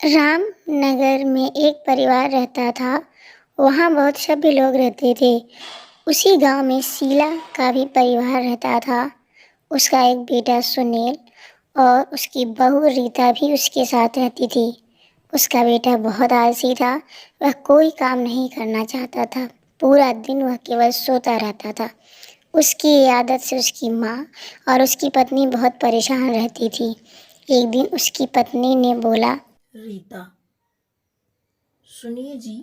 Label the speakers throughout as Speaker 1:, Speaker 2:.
Speaker 1: रामनगर में एक परिवार रहता था। वहाँ बहुत सभ्य लोग रहते थे। उसी गांव में शीला का भी परिवार रहता था। उसका एक बेटा सुनील और उसकी बहू रीता भी उसके साथ रहती थी। उसका बेटा बहुत आलसी था। वह कोई काम नहीं करना चाहता था। पूरा दिन वह केवल सोता रहता था। उसकी ये आदत से उसकी माँ और उसकी पत्नी बहुत परेशान रहती थी। एक दिन उसकी पत्नी ने बोला,
Speaker 2: रीता, सुनिए जी,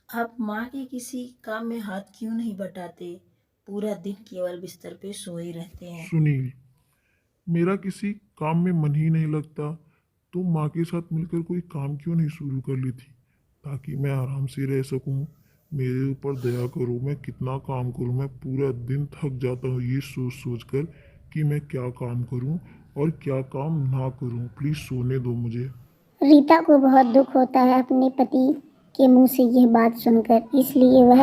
Speaker 2: आप माँ के किसी काम में हाथ क्यों नहीं बटाते? पूरा दिन केवल बिस्तर पे सोए रहते हैं।
Speaker 3: सुनील, मेरा किसी काम में मन ही नहीं लगता। तुम माँ के साथ मिलकर कोई काम क्यों नहीं शुरू कर ली थी ताकि मैं आराम से रह सकूं। मेरे ऊपर दया करो। मैं कितना काम करूं। मैं पूरा दिन थक जाता हूँ ये सोच सोच कर कि मैं क्या काम करूं और क्या काम ना करूं। प्लीज़ सोने दो मुझे।
Speaker 1: रीता को बहुत दुख होता है अपने पति के मुंह से यह बात सुनकर, इसलिए वह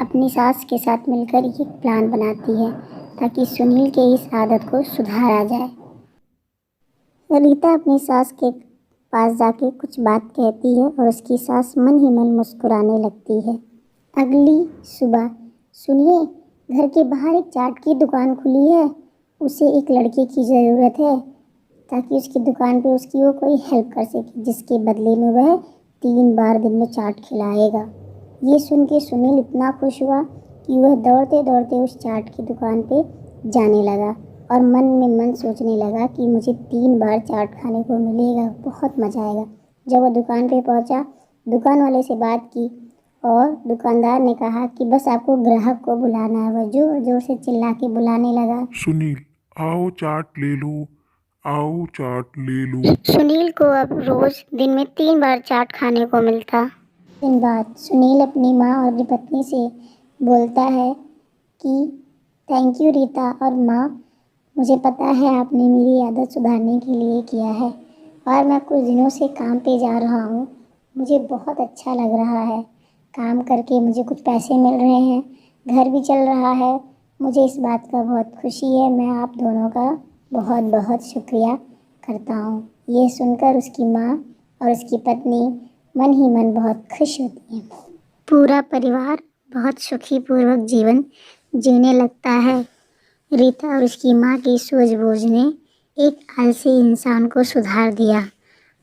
Speaker 1: अपनी सास के साथ मिलकर एक प्लान बनाती है ताकि सुनील के इस आदत को सुधारा जाए। रीता अपनी सास के पास जाके कुछ बात कहती है और उसकी सास मन ही मन मुस्कुराने लगती है। अगली सुबह, सुनिए, घर के बाहर एक चाट की दुकान खुली है। उसे एक लड़के की ज़रूरत है ताकि उसकी दुकान पे उसकी वो कोई हेल्प कर सके, जिसके बदले में वह 3 बार दिन में चाट खिलाएगा। ये सुन के सुनील इतना खुश हुआ कि वह दौड़ते दौड़ते उस चाट की दुकान पे जाने लगा और मन में मन सोचने लगा कि मुझे 3 बार चाट खाने को मिलेगा, बहुत मज़ा आएगा। जब वह दुकान पे पहुंचा, दुकान वाले से बात की और दुकानदार ने कहा कि बस आपको ग्राहक को बुलाना है। वह जोर जोर से चिल्ला के बुलाने लगा,
Speaker 3: सुनील, आओ चाट ले लो। आओ चाट ले लो।
Speaker 1: सुनील को अब रोज दिन में 3 बार चाट खाने को मिलता। दिन बाद सुनील अपनी माँ और अपनी पत्नी से बोलता है कि थैंक यू रीता और माँ, मुझे पता है आपने मेरी आदत सुधारने के लिए किया है और मैं कुछ दिनों से काम पे जा रहा हूँ। मुझे बहुत अच्छा लग रहा है। काम करके मुझे कुछ पैसे मिल रहे हैं, घर भी चल रहा है। मुझे इस बात का बहुत खुशी है। मैं आप दोनों का बहुत बहुत शुक्रिया करता हूँ। ये सुनकर उसकी माँ और उसकी पत्नी मन ही मन बहुत खुश होती है। पूरा परिवार बहुत सुखी पूर्वक जीवन जीने लगता है। रीता और उसकी माँ की सूझबूझ ने एक आलसी इंसान को सुधार दिया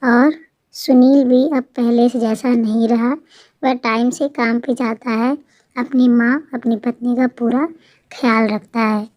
Speaker 1: और सुनील भी अब पहले से जैसा नहीं रहा। वह टाइम से काम पे जाता है, अपनी माँ अपनी पत्नी का पूरा ख्याल रखता है।